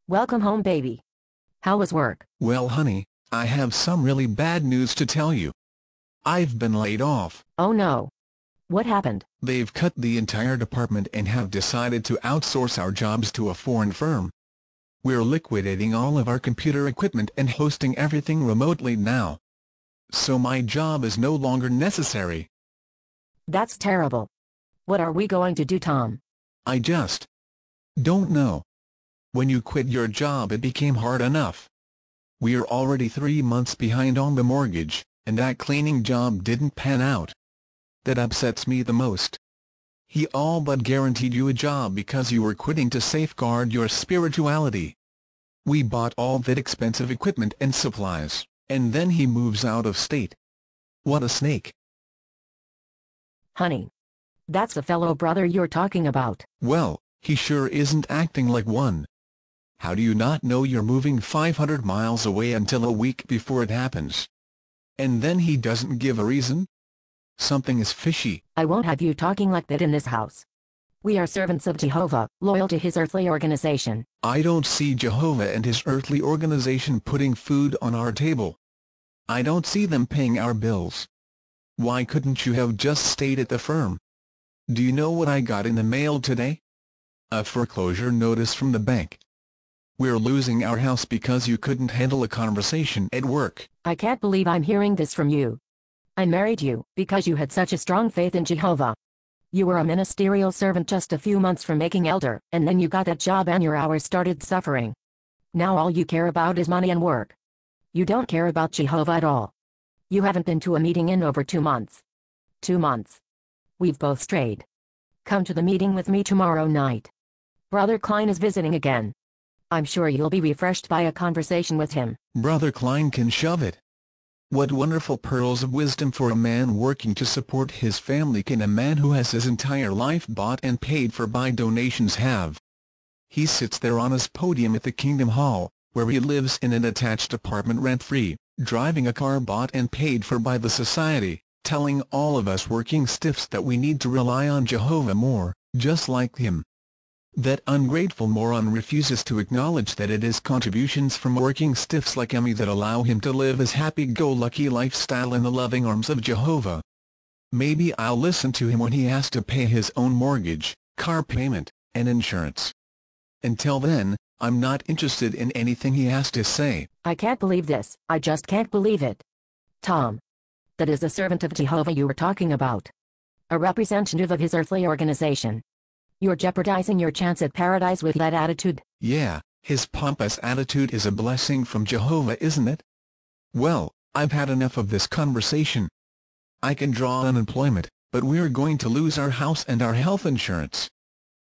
Welcome home, baby. How was work? Well, honey, I have some really bad news to tell you. I've been laid off. Oh no. What happened? They've cut the entire department and have decided to outsource our jobs to a foreign firm. We're liquidating all of our computer equipment and hosting everything remotely now. So my job is no longer necessary. That's terrible. What are we going to do, Tom? I just don't know. When you quit your job, it became hard enough. We're already 3 months behind on the mortgage, and that cleaning job didn't pan out. That upsets me the most. He all but guaranteed you a job because you were quitting to safeguard your spirituality. We bought all that expensive equipment and supplies, and then he moves out of state. What a snake. Honey. That's the fellow brother you're talking about. Well, he sure isn't acting like one. How do you not know you're moving 500 miles away until a week before it happens? And then he doesn't give a reason? Something is fishy. I won't have you talking like that in this house. We are servants of Jehovah, loyal to his earthly organization. I don't see Jehovah and his earthly organization putting food on our table. I don't see them paying our bills. Why couldn't you have just stayed at the firm? Do you know what I got in the mail today? A foreclosure notice from the bank. We're losing our house because you couldn't handle a conversation at work. I can't believe I'm hearing this from you. I married you because you had such a strong faith in Jehovah. You were a ministerial servant just a few months from making elder, and then you got that job and your hours started suffering. Now all you care about is money and work. You don't care about Jehovah at all. You haven't been to a meeting in over 2 months. 2 months. We've both strayed. Come to the meeting with me tomorrow night. Brother Klein is visiting again. I'm sure you'll be refreshed by a conversation with him. Brother Klein can shove it. What wonderful pearls of wisdom for a man working to support his family can a man who has his entire life bought and paid for by donations have. He sits there on his podium at the Kingdom Hall, where he lives in an attached apartment rent-free, driving a car bought and paid for by the society, telling all of us working stiffs that we need to rely on Jehovah more, just like him. That ungrateful moron refuses to acknowledge that it is contributions from working stiffs like me that allow him to live his happy-go-lucky lifestyle in the loving arms of Jehovah. Maybe I'll listen to him when he has to pay his own mortgage, car payment, and insurance. Until then, I'm not interested in anything he has to say. I can't believe this. I just can't believe it. Tom. That is the servant of Jehovah you were talking about. A representative of his earthly organization. You're jeopardizing your chance at paradise with that attitude. Yeah, his pompous attitude is a blessing from Jehovah, isn't it? Well, I've had enough of this conversation. I can draw unemployment, but we're going to lose our house and our health insurance.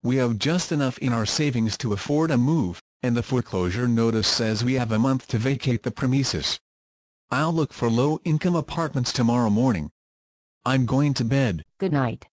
We have just enough in our savings to afford a move, and the foreclosure notice says we have a month to vacate the premises. I'll look for low-income apartments tomorrow morning. I'm going to bed. Good night.